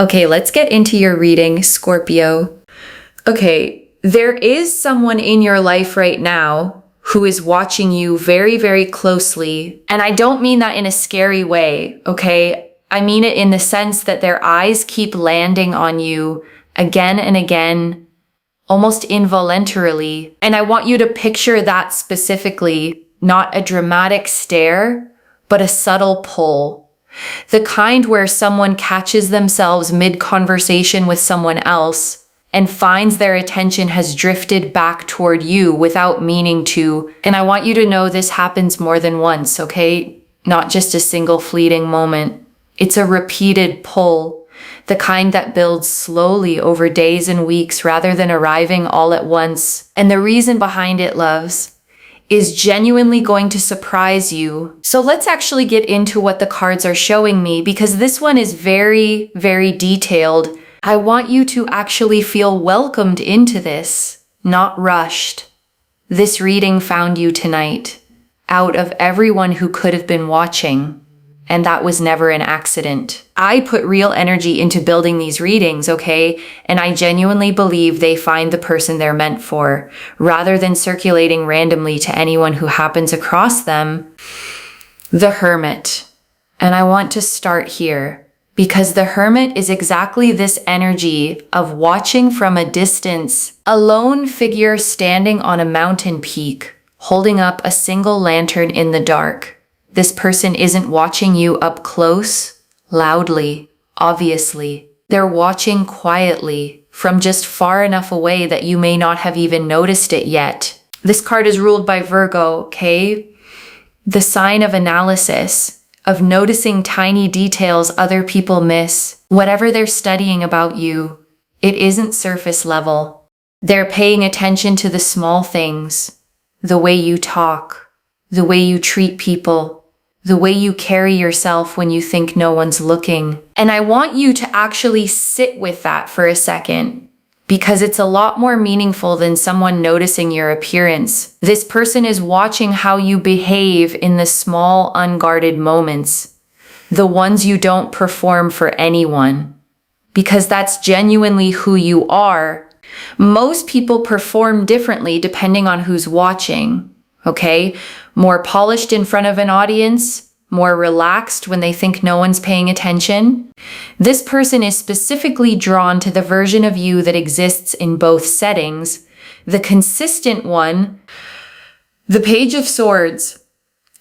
Okay, let's get into your reading, Scorpio. Okay, there is someone in your life right now who is watching you very, very closely. And I don't mean that in a scary way, okay? I mean it in the sense that their eyes keep landing on you again and again, almost involuntarily. And I want you to picture that specifically, not a dramatic stare, but a subtle pull. The kind where someone catches themselves mid-conversation with someone else and finds their attention has drifted back toward you without meaning to. And I want you to know this happens more than once, okay? Not just a single fleeting moment. It's a repeated pull, the kind that builds slowly over days and weeks rather than arriving all at once. And the reason behind it, loves, is genuinely going to surprise you. So let's actually get into what the cards are showing me, because this one is very, very detailed. I want you to actually feel welcomed into this, not rushed. This reading found you tonight, out of everyone who could have been watching. And that was never an accident. I put real energy into building these readings, okay? And I genuinely believe they find the person they're meant for, rather than circulating randomly to anyone who happens across them. The Hermit. And I want to start here, because the Hermit is exactly this energy of watching from a distance, a lone figure standing on a mountain peak, holding up a single lantern in the dark. This person isn't watching you up close, loudly, obviously. They're watching quietly, from just far enough away that you may not have even noticed it yet. This card is ruled by Virgo, okay? The sign of analysis, of noticing tiny details other people miss. Whatever they're studying about you, it isn't surface level. They're paying attention to the small things, the way you talk, the way you treat people, the way you carry yourself when you think no one's looking. And I want you to actually sit with that for a second, because it's a lot more meaningful than someone noticing your appearance. This person is watching how you behave in the small, unguarded moments, the ones you don't perform for anyone, because that's genuinely who you are. Most people perform differently depending on who's watching. Okay, more polished in front of an audience, more relaxed when they think no one's paying attention. This person is specifically drawn to the version of you that exists in both settings. The consistent one, the Page of Swords,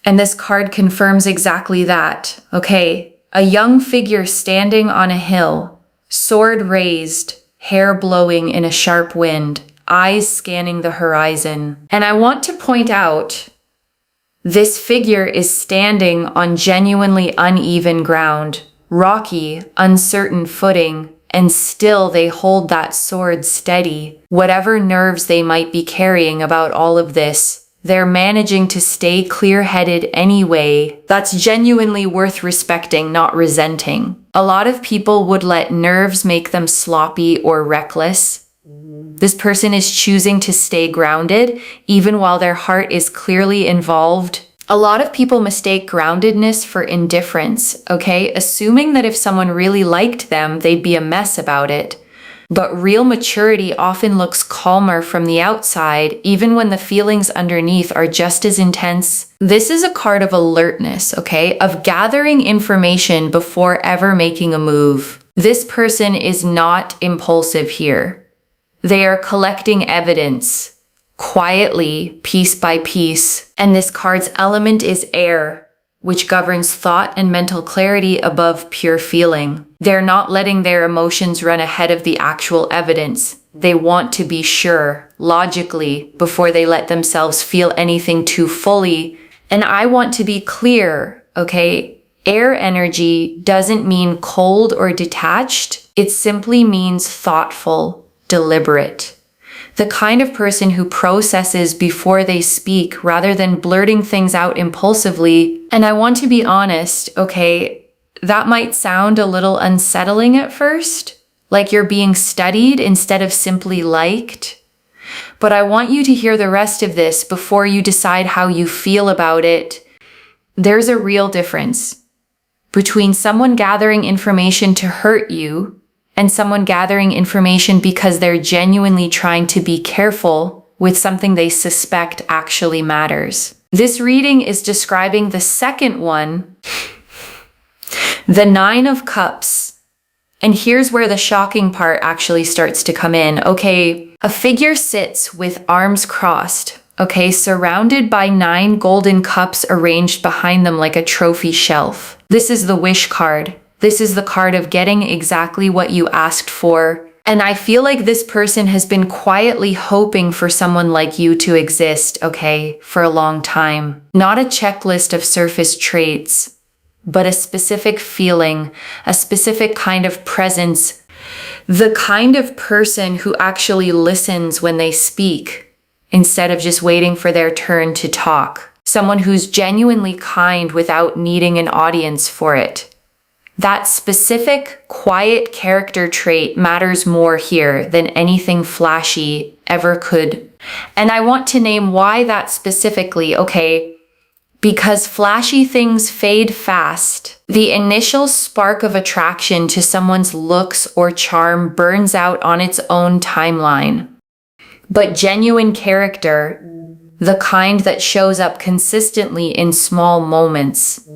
and this card confirms exactly that. Okay, a young figure standing on a hill, sword raised, hair blowing in a sharp wind, eyes scanning the horizon. And I want to point out, this figure is standing on genuinely uneven ground, rocky, uncertain footing, and still they hold that sword steady. Whatever nerves they might be carrying about all of this, they're managing to stay clear-headed anyway. That's genuinely worth respecting, not resenting. A lot of people would let nerves make them sloppy or reckless. This person is choosing to stay grounded, even while their heart is clearly involved. A lot of people mistake groundedness for indifference, okay? Assuming that if someone really liked them, they'd be a mess about it. But real maturity often looks calmer from the outside, even when the feelings underneath are just as intense. This is a card of alertness, okay? Of gathering information before ever making a move. This person is not impulsive here. They are collecting evidence, quietly, piece by piece. And this card's element is air, which governs thought and mental clarity above pure feeling. They're not letting their emotions run ahead of the actual evidence. They want to be sure, logically, before they let themselves feel anything too fully. And I want to be clear, okay? Air energy doesn't mean cold or detached. It simply means thoughtful, deliberate. The kind of person who processes before they speak rather than blurting things out impulsively. And I want to be honest, okay, that might sound a little unsettling at first, like you're being studied instead of simply liked. But I want you to hear the rest of this before you decide how you feel about it. There's a real difference between someone gathering information to hurt you and someone gathering information because they're genuinely trying to be careful with something they suspect actually matters. This reading is describing the second one, the Nine of Cups. And here's where the shocking part actually starts to come in. Okay, a figure sits with arms crossed, okay, surrounded by 9 golden cups arranged behind them like a trophy shelf. This is the wish card. This is the card of getting exactly what you asked for. And I feel like this person has been quietly hoping for someone like you to exist, okay, for a long time. Not a checklist of surface traits, but a specific feeling, a specific kind of presence, the kind of person who actually listens when they speak instead of just waiting for their turn to talk. Someone who's genuinely kind without needing an audience for it. That specific, quiet character trait matters more here than anything flashy ever could. And I want to name why that specifically, okay? Because flashy things fade fast. The initial spark of attraction to someone's looks or charm burns out on its own timeline. But genuine character, the kind that shows up consistently in small moments,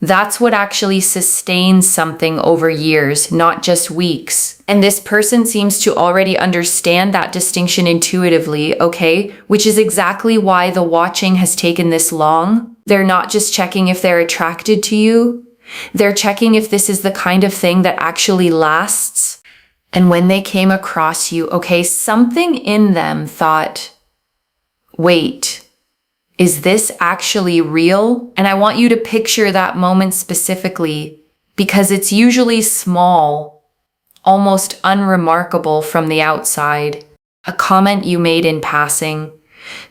that's what actually sustains something over years, not just weeks. And this person seems to already understand that distinction intuitively, okay? Which is exactly why the watching has taken this long. They're not just checking if they're attracted to you. They're checking if this is the kind of thing that actually lasts. And when they came across you, okay, something in them thought, wait, is this actually real? And I want you to picture that moment specifically because it's usually small, almost unremarkable from the outside. A comment you made in passing,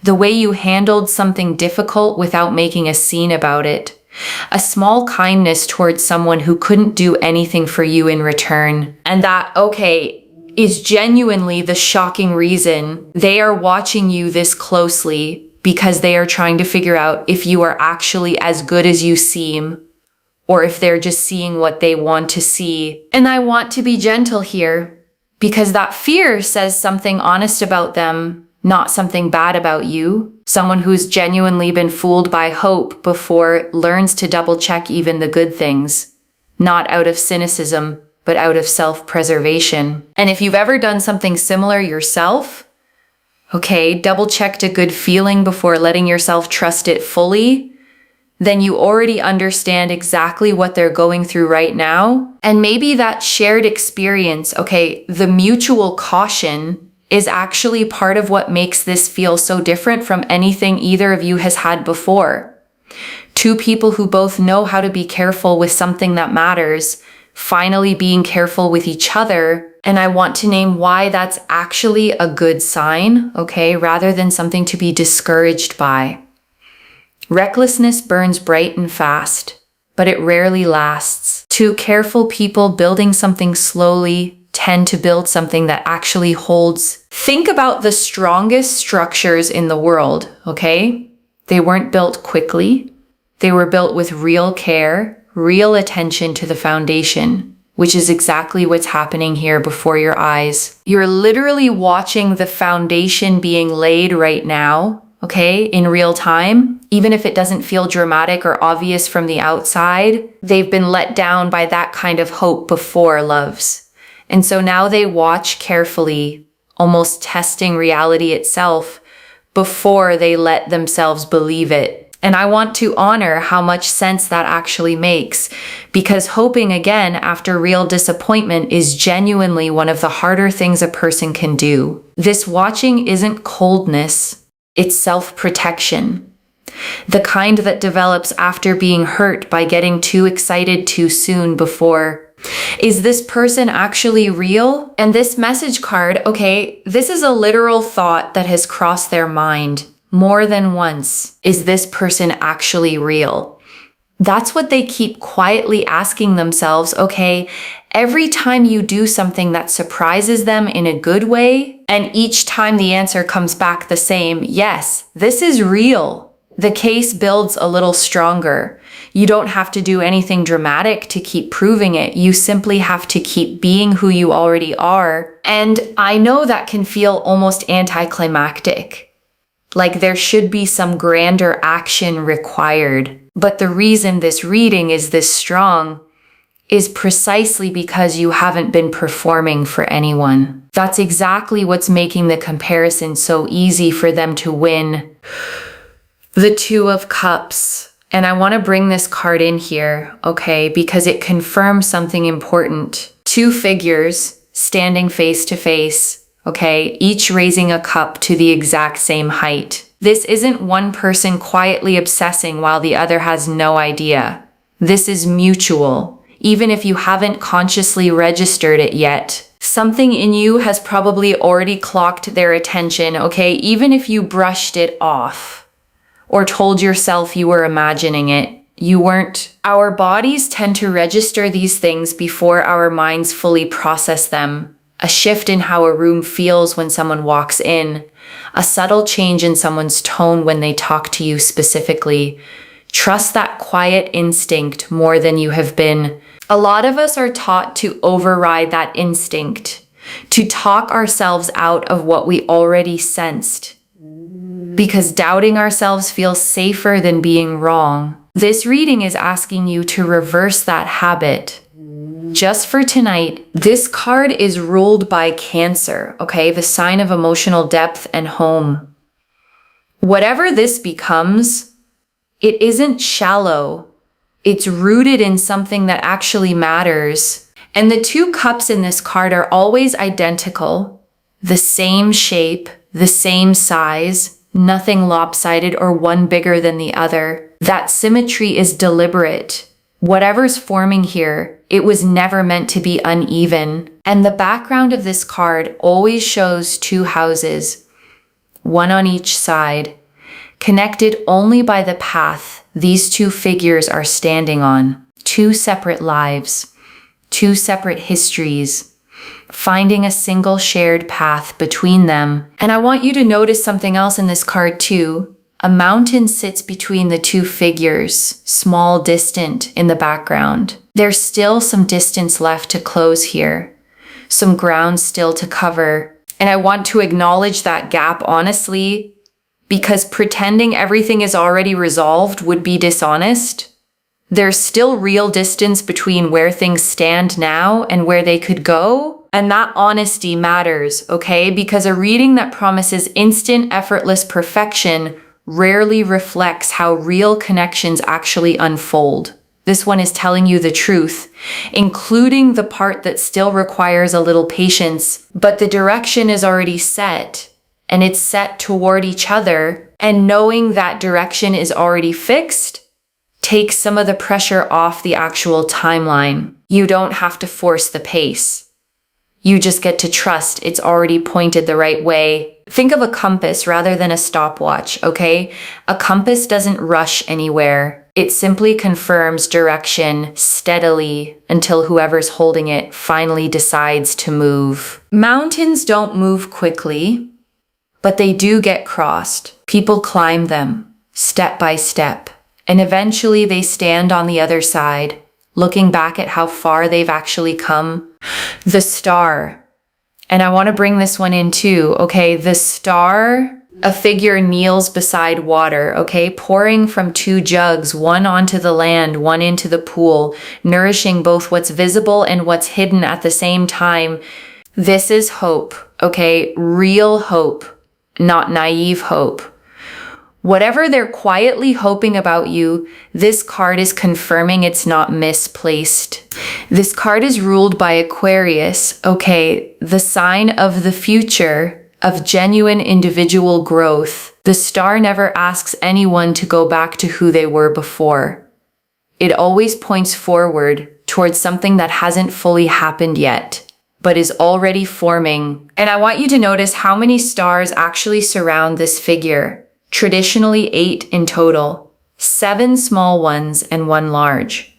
the way you handled something difficult without making a scene about it, a small kindness towards someone who couldn't do anything for you in return. And that, okay, is genuinely the shocking reason they are watching you this closely, because they are trying to figure out if you are actually as good as you seem, or if they're just seeing what they want to see. And I want to be gentle here, because that fear says something honest about them, not something bad about you. Someone who's genuinely been fooled by hope before learns to double check even the good things, not out of cynicism, but out of self-preservation. And if you've ever done something similar yourself, okay, double-checked a good feeling before letting yourself trust it fully, then you already understand exactly what they're going through right now. And maybe that shared experience, okay, the mutual caution is actually part of what makes this feel so different from anything either of you has had before. Two people who both know how to be careful with something that matters, finally being careful with each other. And I want to name why that's actually a good sign, okay, rather than something to be discouraged by. Recklessness burns bright and fast, but it rarely lasts. Two careful people building something slowly tend to build something that actually holds. Think about the strongest structures in the world, okay? They weren't built quickly. They were built with real care, real attention to the foundation, which is exactly what's happening here before your eyes. You're literally watching the foundation being laid right now, okay, in real time. Even if it doesn't feel dramatic or obvious from the outside, they've been let down by that kind of hope before, loves. And so now they watch carefully, almost testing reality itself before they let themselves believe it. And I want to honor how much sense that actually makes, because hoping again after real disappointment is genuinely one of the harder things a person can do. This watching isn't coldness, it's self-protection. The kind that develops after being hurt by getting too excited too soon before. Is this person actually real? And this message card, okay, this is a literal thought that has crossed their mind more than once. Is this person actually real? That's what they keep quietly asking themselves, okay, every time you do something that surprises them in a good way, and each time the answer comes back the same, yes, this is real. The case builds a little stronger. You don't have to do anything dramatic to keep proving it. You simply have to keep being who you already are. And I know that can feel almost anticlimactic. Like there should be some grander action required. But the reason this reading is this strong is precisely because you haven't been performing for anyone. That's exactly what's making the comparison so easy for them to win. The Two of Cups. And I want to bring this card in here, okay, because it confirms something important. Two figures standing face to face, okay, each raising a cup to the exact same height. This isn't one person quietly obsessing while the other has no idea. This is mutual, even if you haven't consciously registered it yet. Something in you has probably already clocked their attention, okay, even if you brushed it off or told yourself you were imagining it. You weren't. Our bodies tend to register these things before our minds fully process them. A shift in how a room feels when someone walks in, a subtle change in someone's tone when they talk to you specifically. Trust that quiet instinct more than you have been. A lot of us are taught to override that instinct, to talk ourselves out of what we already sensed, because doubting ourselves feels safer than being wrong. This reading is asking you to reverse that habit. Just for tonight, this card is ruled by Cancer, okay? The sign of emotional depth and home. Whatever this becomes, it isn't shallow. It's rooted in something that actually matters. And the two cups in this card are always identical, the same shape, the same size, nothing lopsided or one bigger than the other. That symmetry is deliberate. Whatever's forming here, it was never meant to be uneven. And the background of this card always shows two houses, one on each side, connected only by the path these two figures are standing on. Two separate lives, two separate histories, finding a single shared path between them. And I want you to notice something else in this card too. A mountain sits between the two figures, small, distant in the background. There's still some distance left to close here, some ground still to cover. And I want to acknowledge that gap honestly, because pretending everything is already resolved would be dishonest. There's still real distance between where things stand now and where they could go. And that honesty matters, okay? Because a reading that promises instant, effortless perfection rarely reflects how real connections actually unfold. This one is telling you the truth, including the part that still requires a little patience, but the direction is already set, and it's set toward each other, and knowing that direction is already fixed takes some of the pressure off the actual timeline. You don't have to force the pace. You just get to trust it's already pointed the right way. Think of a compass rather than a stopwatch, okay? A compass doesn't rush anywhere. It simply confirms direction steadily until whoever's holding it finally decides to move. Mountains don't move quickly, but they do get crossed. People climb them step by step, and eventually they stand on the other side, looking back at how far they've actually come. The star. And I want to bring this one in too, okay? The star, a figure kneels beside water, okay? Pouring from two jugs, one onto the land, one into the pool, nourishing both what's visible and what's hidden at the same time. This is hope, okay? Real hope, not naive hope. Whatever they're quietly hoping about you, this card is confirming it's not misplaced. This card is ruled by Aquarius, okay, the sign of the future, of genuine individual growth. The star never asks anyone to go back to who they were before. It always points forward towards something that hasn't fully happened yet, but is already forming. And I want you to notice how many stars actually surround this figure. Traditionally 8 in total, 7 small ones and 1 large.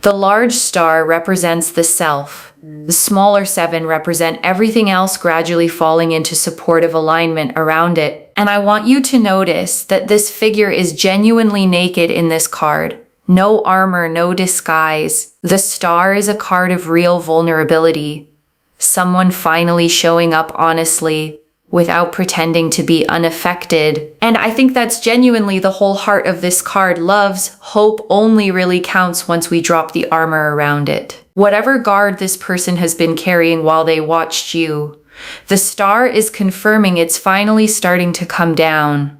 The large star represents the self. The smaller 7 represent everything else gradually falling into supportive alignment around it. And I want you to notice that this figure is genuinely naked in this card. No armor, no disguise. The Star is a card of real vulnerability. Someone finally showing up honestly, without pretending to be unaffected. And I think that's genuinely the whole heart of this card. Love's hope only really counts once we drop the armor around it. Whatever guard this person has been carrying while they watched you, the Star is confirming it's finally starting to come down.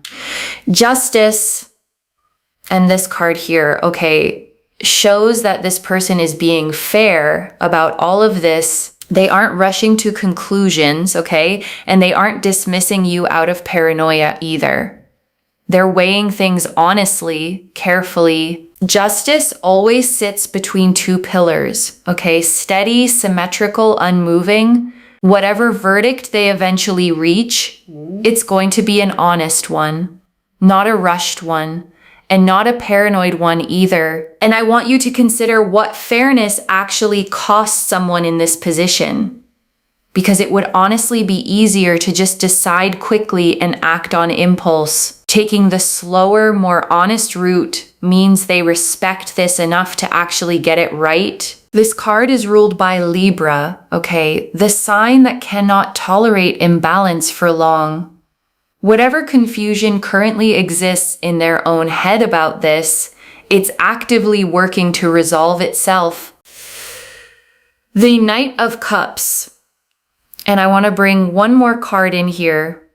Justice, and this card here, okay, shows that this person is being fair about all of this. They aren't rushing to conclusions, okay? And they aren't dismissing you out of paranoia either. They're weighing things honestly, carefully. Justice always sits between two pillars, okay? Steady, symmetrical, unmoving. Whatever verdict they eventually reach, it's going to be an honest one, not a rushed one, and not a paranoid one either. And I want you to consider what fairness actually costs someone in this position, because it would honestly be easier to just decide quickly and act on impulse. Taking the slower, more honest route means they respect this enough to actually get it right. This card is ruled by Libra, okay? The sign that cannot tolerate imbalance for long. Whatever confusion currently exists in their own head about this, it's actively working to resolve itself. The Knight of Cups. And I want to bring one more card in here.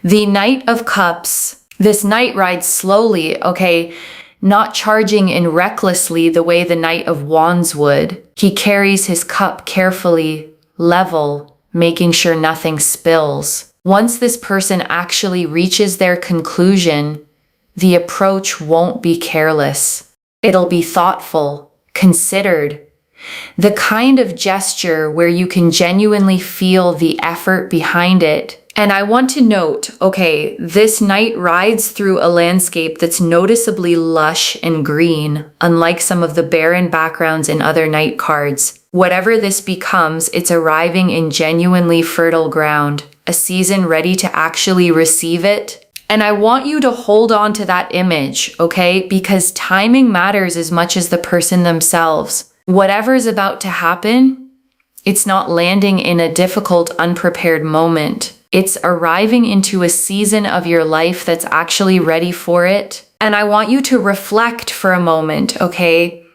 The Knight of Cups. This knight rides slowly, okay? Not charging in recklessly the way the Knight of Wands would. He carries his cup carefully, level, making sure nothing spills. Once this person actually reaches their conclusion, the approach won't be careless. It'll be thoughtful, considered. The kind of gesture where you can genuinely feel the effort behind it. And I want to note, okay, this knight rides through a landscape that's noticeably lush and green, unlike some of the barren backgrounds in other knight cards. Whatever this becomes, it's arriving in genuinely fertile ground, a season ready to actually receive it. And I want you to hold on to that image, okay? Because timing matters as much as the person themselves. Whatever is about to happen, it's not landing in a difficult, unprepared moment. It's arriving into a season of your life that's actually ready for it. And I want you to reflect for a moment, okay,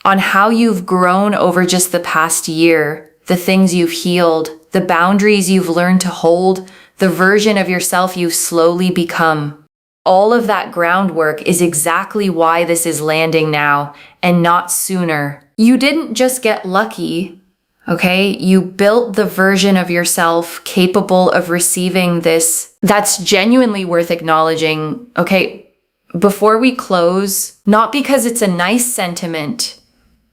on how you've grown over just the past year, the things you've healed, the boundaries you've learned to hold, the version of yourself you've slowly become. All of that groundwork is exactly why this is landing now and not sooner. You didn't just get lucky, okay? You built the version of yourself capable of receiving this. That's genuinely worth acknowledging, okay? Before we close, not because it's a nice sentiment,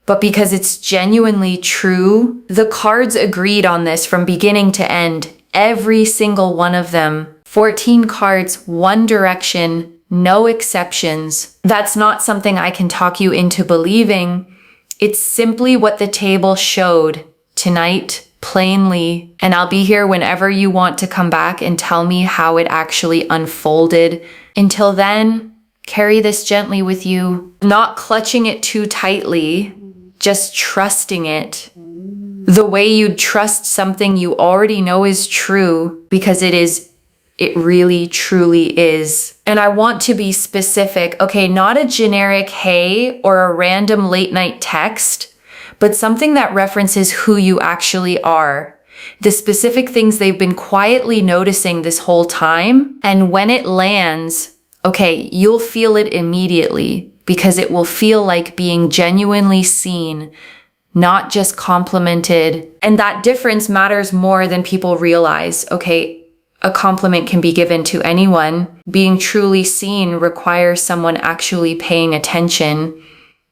but because it's genuinely true. The cards agreed on this from beginning to end. Every single one of them. 14 cards, one direction, no exceptions. That's not something I can talk you into believing. It's simply what the table showed tonight, plainly. And I'll be here whenever you want to come back and tell me how it actually unfolded. Until then, carry this gently with you, not clutching it too tightly, just trusting it. The way you'd trust something you already know is true, because it really truly is. And I want to be specific, okay, not a generic hey or a random late night text, but something that references who you actually are. The specific things they've been quietly noticing this whole time. And when it lands, okay, you'll feel it immediately, because it will feel like being genuinely seen, not just complimented. And that difference matters more than people realize, okay? A compliment can be given to anyone. Being truly seen requires someone actually paying attention,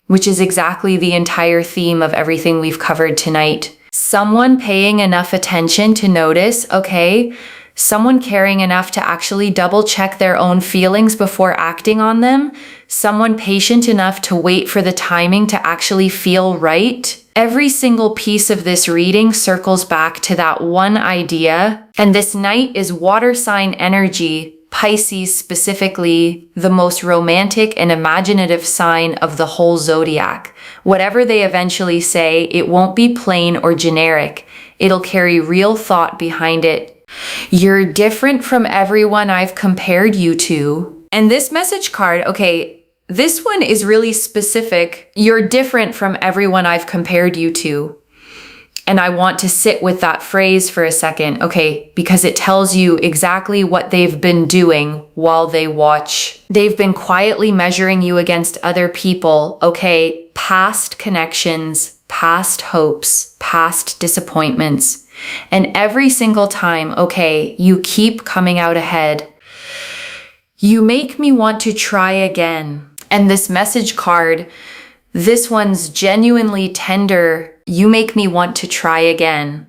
which is exactly the entire theme of everything we've covered tonight. Someone paying enough attention to notice, okay? Someone caring enough to actually double check their own feelings before acting on them. Someone patient enough to wait for the timing to actually feel right. Every single piece of this reading circles back to that one idea. And this knight is water sign energy, Pisces specifically, the most romantic and imaginative sign of the whole zodiac. Whatever they eventually say, it won't be plain or generic. It'll carry real thought behind it. You're different from everyone I've compared you to. And this message card, okay, this one is really specific. You're different from everyone I've compared you to. And I want to sit with that phrase for a second, okay, because it tells you exactly what they've been doing while they watch. They've been quietly measuring you against other people, okay, past connections, past hopes, past disappointments. And every single time, okay, you keep coming out ahead. You make me want to try again. And this message card, this one's genuinely tender. You make me want to try again.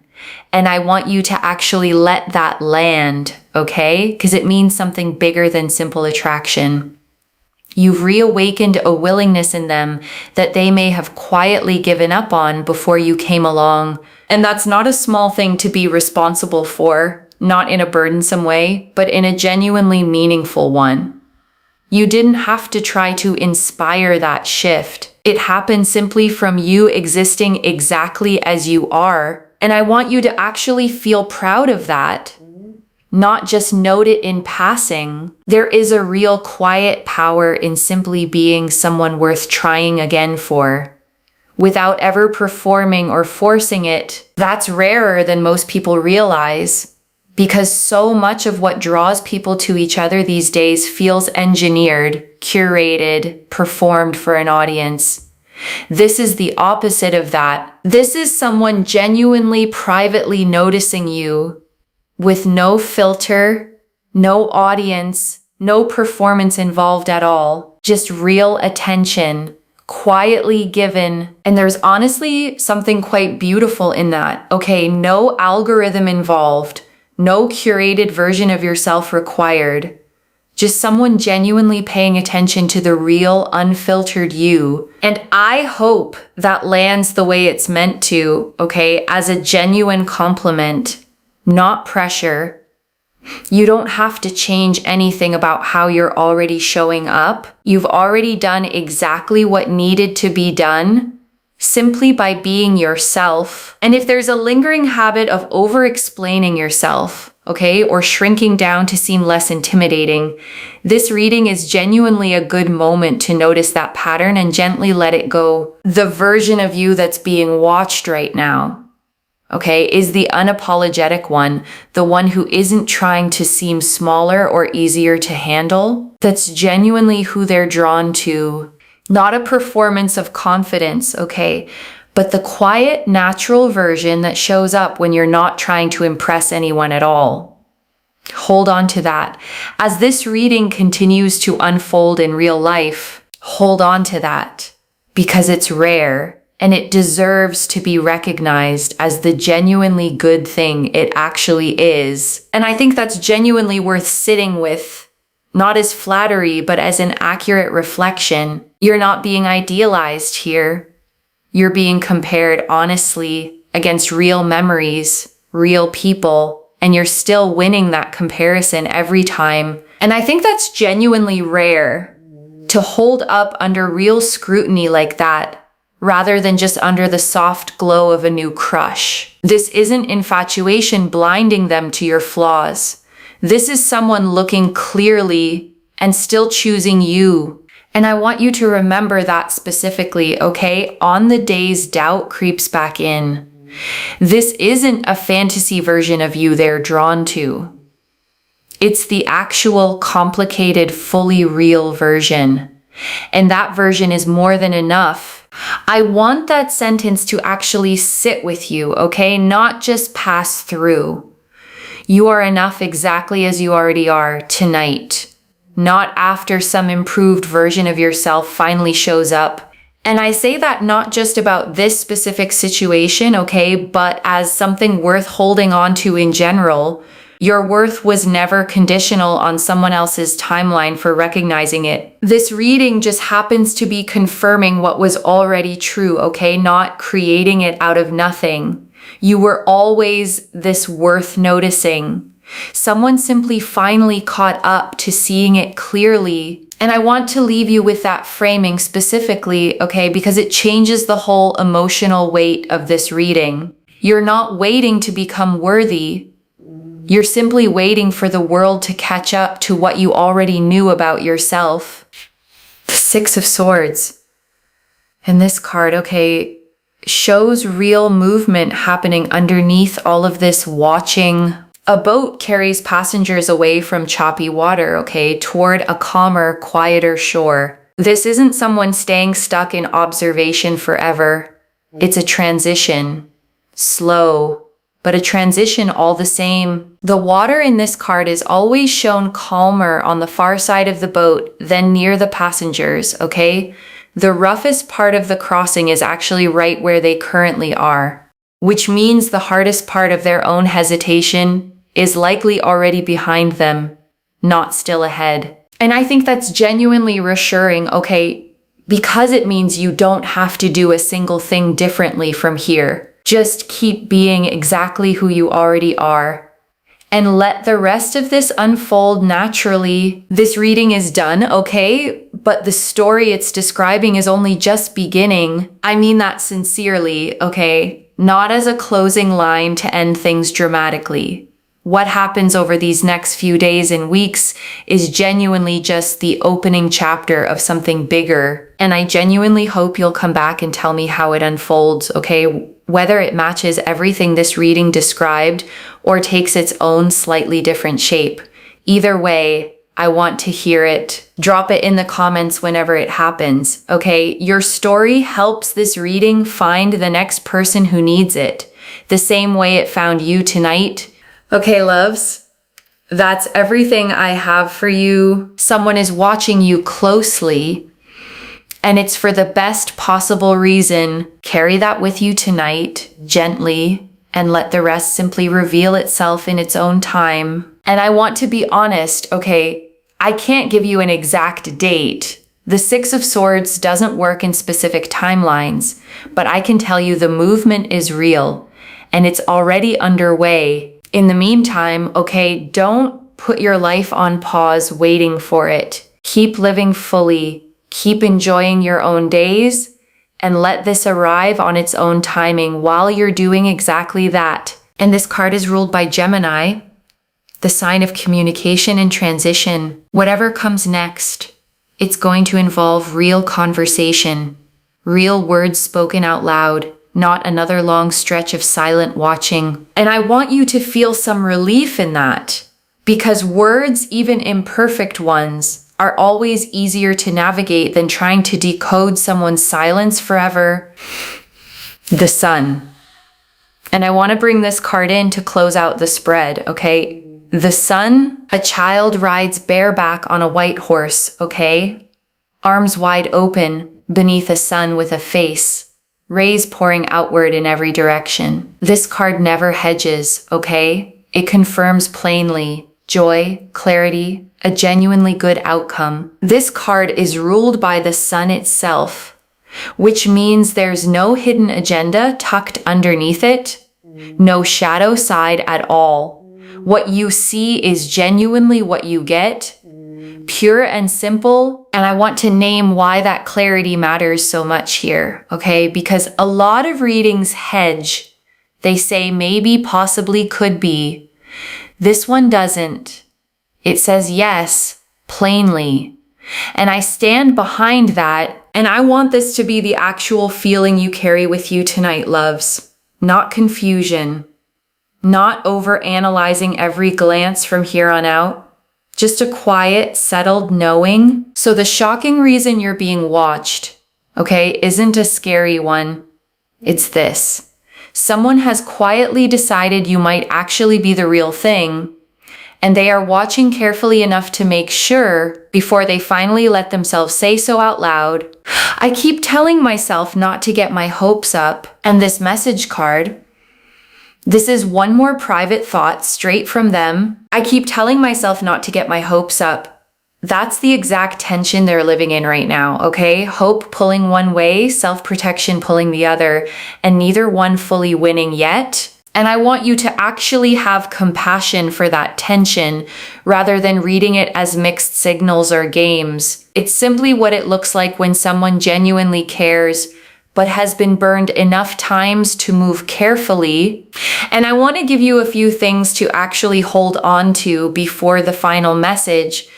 And I want you to actually let that land, okay? Because it means something bigger than simple attraction. You've reawakened a willingness in them that they may have quietly given up on before you came along. And that's not a small thing to be responsible for, not in a burdensome way, but in a genuinely meaningful one. You didn't have to try to inspire that shift. It happened simply from you existing exactly as you are. And I want you to actually feel proud of that, not just note it in passing. There is a real quiet power in simply being someone worth trying again for, without ever performing or forcing it. That's rarer than most people realize, because so much of what draws people to each other these days feels engineered, curated, performed for an audience. This is the opposite of that. This is someone genuinely, privately noticing you with no filter, no audience, no performance involved at all. Just real attention, quietly given. And there's honestly something quite beautiful in that. Okay, no algorithm involved. No curated version of yourself required. Just someone genuinely paying attention to the real, unfiltered you. And I hope that lands the way it's meant to, okay, as a genuine compliment, not pressure. You don't have to change anything about how you're already showing up. You've already done exactly what needed to be done, simply by being yourself. And if there's a lingering habit of over-explaining yourself, okay, or shrinking down to seem less intimidating, this reading is genuinely a good moment to notice that pattern and gently let it go. The version of you that's being watched right now, okay, is the unapologetic one, the one who isn't trying to seem smaller or easier to handle, that's genuinely who they're drawn to. Not a performance of confidence, okay, but the quiet, natural version that shows up when you're not trying to impress anyone at all. Hold on to that. As this reading continues to unfold in real life, hold on to that, because it's rare and it deserves to be recognized as the genuinely good thing it actually is. And I think that's genuinely worth sitting with. Not as flattery, but as an accurate reflection. You're not being idealized here. You're being compared honestly against real memories, real people, and you're still winning that comparison every time. And I think that's genuinely rare, to hold up under real scrutiny like that, rather than just under the soft glow of a new crush. This isn't infatuation blinding them to your flaws. This is someone looking clearly and still choosing you. And I want you to remember that specifically, okay? On the days doubt creeps back in, this isn't a fantasy version of you they're drawn to. It's the actual, complicated, fully real version. And that version is more than enough. I want that sentence to actually sit with you, okay? Not just pass through. You are enough exactly as you already are tonight, not after some improved version of yourself finally shows up. And I say that not just about this specific situation, okay, but as something worth holding on to in general. Your worth was never conditional on someone else's timeline for recognizing it. This reading just happens to be confirming what was already true, okay, not creating it out of nothing. You were always this worth noticing. Someone simply finally caught up to seeing it clearly. And I want to leave you with that framing specifically, okay, because it changes the whole emotional weight of this reading. You're not waiting to become worthy. You're simply waiting for the world to catch up to what you already knew about yourself. The Six of Swords. And this card, okay, shows real movement happening underneath all of this watching. A boat carries passengers away from choppy water, okay, toward a calmer, quieter shore. This isn't someone staying stuck in observation forever. It's a transition. Slow, but a transition all the same. The water in this card is always shown calmer on the far side of the boat than near the passengers, okay? The roughest part of the crossing is actually right where they currently are, which means the hardest part of their own hesitation is likely already behind them, not still ahead. And I think that's genuinely reassuring, okay, because it means you don't have to do a single thing differently from here. Just keep being exactly who you already are and let the rest of this unfold naturally. This reading is done, okay? But the story it's describing is only just beginning. I mean that sincerely, okay? Not as a closing line to end things dramatically. What happens over these next few days and weeks is genuinely just the opening chapter of something bigger. And I genuinely hope you'll come back and tell me how it unfolds, okay? Whether it matches everything this reading described or takes its own slightly different shape. Either way, I want to hear it. Drop it in the comments whenever it happens, okay? Your story helps this reading find the next person who needs it, the same way it found you tonight. Okay, loves, that's everything I have for you. Someone is watching you closely, and it's for the best possible reason. Carry that with you tonight, gently, and let the rest simply reveal itself in its own time. And I want to be honest, okay, I can't give you an exact date. The Six of Swords doesn't work in specific timelines, but I can tell you the movement is real, and it's already underway. In the meantime, okay, don't put your life on pause waiting for it. Keep living fully, keep enjoying your own days, and let this arrive on its own timing while you're doing exactly that. And this card is ruled by Gemini, the sign of communication and transition. Whatever comes next, it's going to involve real conversation, real words spoken out loud, not another long stretch of silent watching. And I want you to feel some relief in that, because words, even imperfect ones, are always easier to navigate than trying to decode someone's silence forever. The Sun. And I want to bring this card in to close out the spread, okay? The Sun, a child rides bareback on a white horse, okay? Arms wide open beneath a sun with a face. Rays pouring outward in every direction. This card never hedges, okay? It confirms plainly joy, clarity, a genuinely good outcome. This card is ruled by the sun itself, which means there's no hidden agenda tucked underneath it, no shadow side at all. What you see is genuinely what you get, pure and simple. And I want to name why that clarity matters so much here, okay? Because a lot of readings hedge. They say maybe, possibly, could be. This one doesn't. It says yes, plainly. And I stand behind that. And I want this to be the actual feeling you carry with you tonight, loves. Not confusion. Not over-analyzing every glance from here on out. Just a quiet, settled knowing. So the shocking reason you're being watched, okay, isn't a scary one. It's this. Someone has quietly decided you might actually be the real thing, and they are watching carefully enough to make sure before they finally let themselves say so out loud. I keep telling myself not to get my hopes up, and this message card, this is one more private thought straight from them. I keep telling myself not to get my hopes up. That's the exact tension they're living in right now, okay? Hope pulling one way, self-protection pulling the other, and neither one fully winning yet. And I want you to actually have compassion for that tension rather than reading it as mixed signals or games. It's simply what it looks like when someone genuinely cares, but has been burned enough times to move carefully. And I want to give you a few things to actually hold on to before the final message.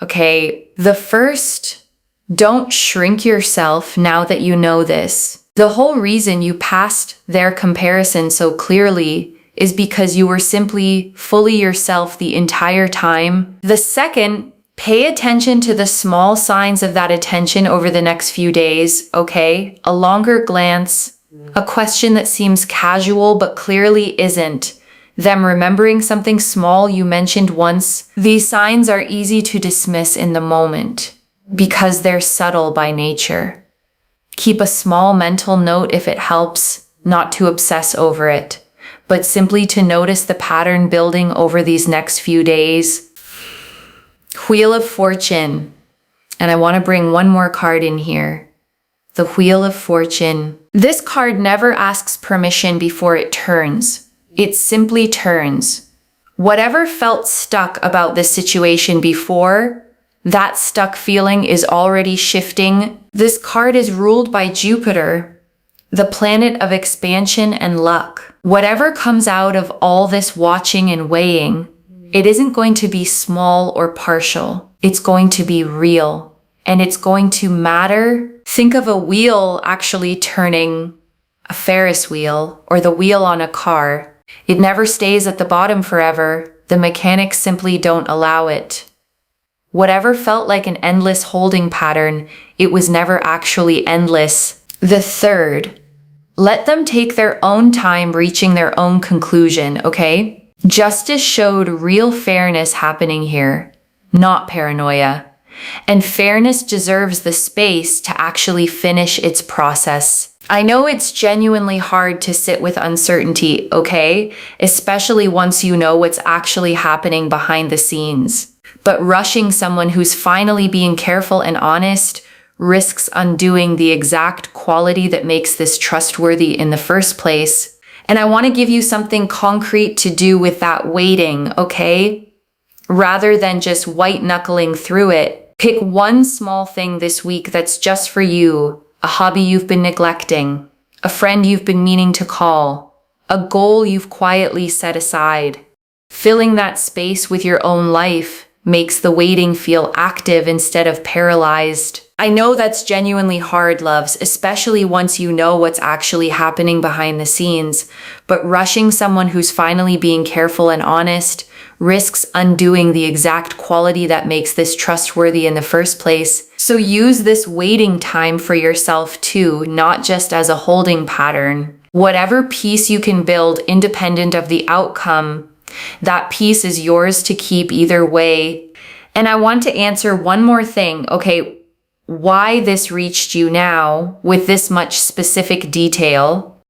Okay, the first, don't shrink yourself now that you know this. The whole reason you passed their comparison so clearly is because you were simply fully yourself the entire time. The second, pay attention to the small signs of that attention over the next few days, okay? A longer glance, a question that seems casual but clearly isn't, them remembering something small you mentioned once. These signs are easy to dismiss in the moment because they're subtle by nature. Keep a small mental note if it helps, not to obsess over it, but simply to notice the pattern building over these next few days. Wheel of Fortune. And I want to bring one more card in here. The Wheel of Fortune. This card never asks permission before it turns. It simply turns. Whatever felt stuck about this situation before, that stuck feeling is already shifting. This card is ruled by Jupiter, the planet of expansion and luck. Whatever comes out of all this watching and weighing, it isn't going to be small or partial. It's going to be real, and it's going to matter. Think of a wheel actually turning, a Ferris wheel, or the wheel on a car. It never stays at the bottom forever. The mechanics simply don't allow it. Whatever felt like an endless holding pattern, it was never actually endless. The third, let them take their own time reaching their own conclusion, okay? Justice showed real fairness happening here, not paranoia. And fairness deserves the space to actually finish its process. I know it's genuinely hard to sit with uncertainty, okay? Especially once you know what's actually happening behind the scenes. But rushing someone who's finally being careful and honest risks undoing the exact quality that makes this trustworthy in the first place. And I want to give you something concrete to do with that waiting, okay? Rather than just white-knuckling through it, pick one small thing this week that's just for you, a hobby you've been neglecting, a friend you've been meaning to call, a goal you've quietly set aside. Filling that space with your own life makes the waiting feel active instead of paralyzed. I know that's genuinely hard, loves, especially once you know what's actually happening behind the scenes, but rushing someone who's finally being careful and honest risks undoing the exact quality that makes this trustworthy in the first place. So use this waiting time for yourself too, not just as a holding pattern. Whatever peace you can build independent of the outcome, that piece is yours to keep either way. And I want to answer one more thing. Okay, why this reached you now with this much specific detail.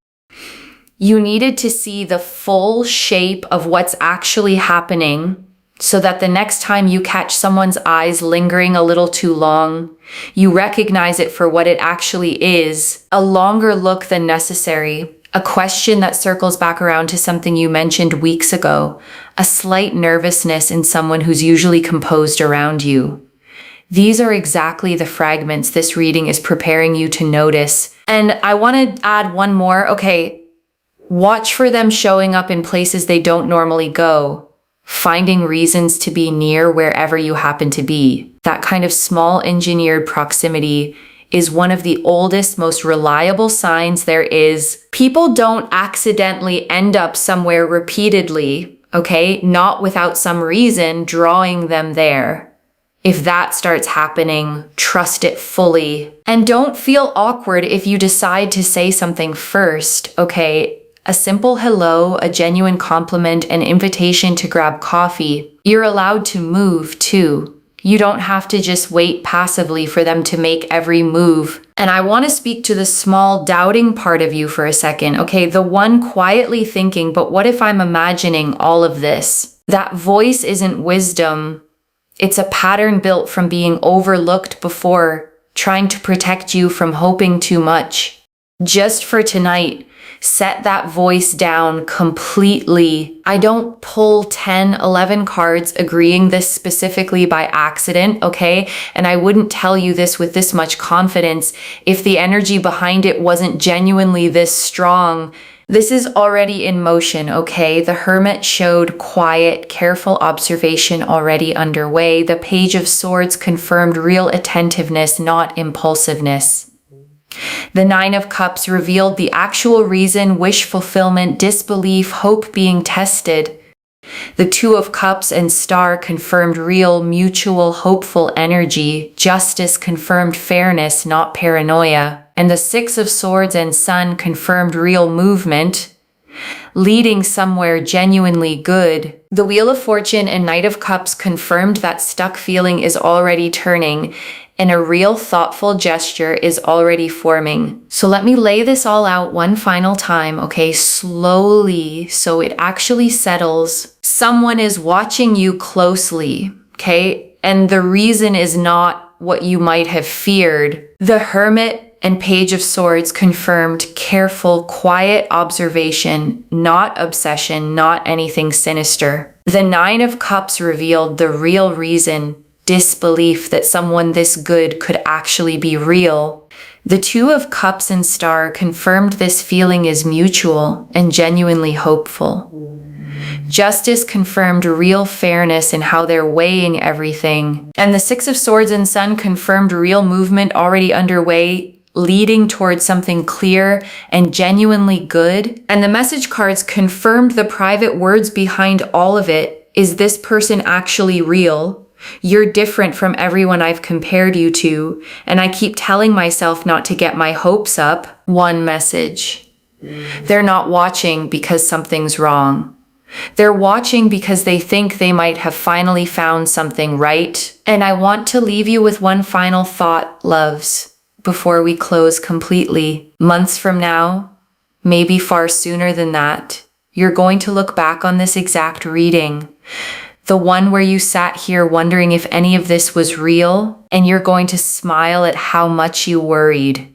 You needed to see the full shape of what's actually happening so that the next time you catch someone's eyes lingering a little too long, you recognize it for what it actually is, a longer look than necessary. A question that circles back around to something you mentioned weeks ago, a slight nervousness in someone who's usually composed around you. These are exactly the fragments this reading is preparing you to notice. And I want to add one more. Okay, watch for them showing up in places they don't normally go, finding reasons to be near wherever you happen to be. That kind of small engineered proximity is one of the oldest, most reliable signs there is. People don't accidentally end up somewhere repeatedly, okay? Not without some reason drawing them there. If that starts happening, trust it fully. And don't feel awkward if you decide to say something first, okay? A simple hello, a genuine compliment, an invitation to grab coffee. You're allowed to move too. You don't have to just wait passively for them to make every move. And I want to speak to the small doubting part of you for a second. Okay, the one quietly thinking, but what if I'm imagining all of this? That voice isn't wisdom. It's a pattern built from being overlooked before, trying to protect you from hoping too much. Just for tonight, set that voice down completely. I don't pull 10, 11 cards agreeing this specifically by accident, okay? And I wouldn't tell you this with this much confidence if the energy behind it wasn't genuinely this strong. This is already in motion, okay? The Hermit showed quiet, careful observation already underway. The Page of Swords confirmed real attentiveness, not impulsiveness. The Nine of Cups revealed the actual reason, wish fulfillment, disbelief, hope being tested. The Two of Cups and Star confirmed real, mutual, hopeful energy. Justice confirmed fairness, not paranoia. And the Six of Swords and Sun confirmed real movement, leading somewhere genuinely good. The Wheel of Fortune and Knight of Cups confirmed that stuck feeling is already turning, and a real thoughtful gesture is already forming. So let me lay this all out one final time, okay? Slowly, so it actually settles. Someone is watching you closely, okay? And the reason is not what you might have feared. The Hermit and Page of Swords confirmed careful, quiet observation, not obsession, not anything sinister. The Nine of Cups revealed the real reason, disbelief that someone this good could actually be real. The Two of Cups and Star confirmed this feeling is mutual and genuinely hopeful. Justice confirmed real fairness in how they're weighing everything. And the Six of Swords and Sun confirmed real movement already underway, leading towards something clear and genuinely good. And the message cards confirmed the private words behind all of it. Is this person actually real? You're different from everyone I've compared you to, and I keep telling myself not to get my hopes up. One message. They're not watching because something's wrong. They're watching because they think they might have finally found something right. And I want to leave you with one final thought, loves, before we close completely. Months from now, maybe far sooner than that, you're going to look back on this exact reading, the one where you sat here wondering if any of this was real, and you're going to smile at how much you worried.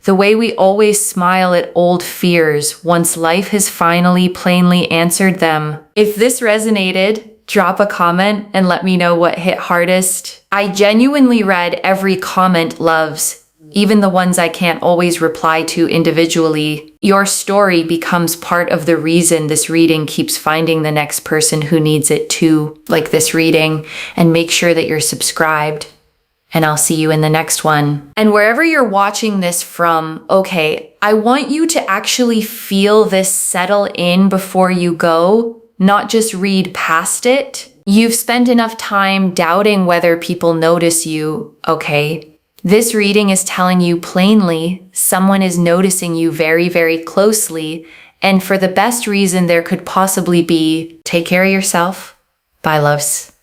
The way we always smile at old fears once life has finally plainly answered them. If this resonated, drop a comment and let me know what hit hardest. I genuinely read every comment, loves, even the ones I can't always reply to individually. Your story becomes part of the reason this reading keeps finding the next person who needs it too, like this reading, and make sure that you're subscribed. And I'll see you in the next one. And wherever you're watching this from, okay, I want you to actually feel this settle in before you go, not just read past it. You've spent enough time doubting whether people notice you, okay? This reading is telling you plainly someone is noticing you very, very closely, and for the best reason there could possibly be. Take care of yourself. Bye, loves.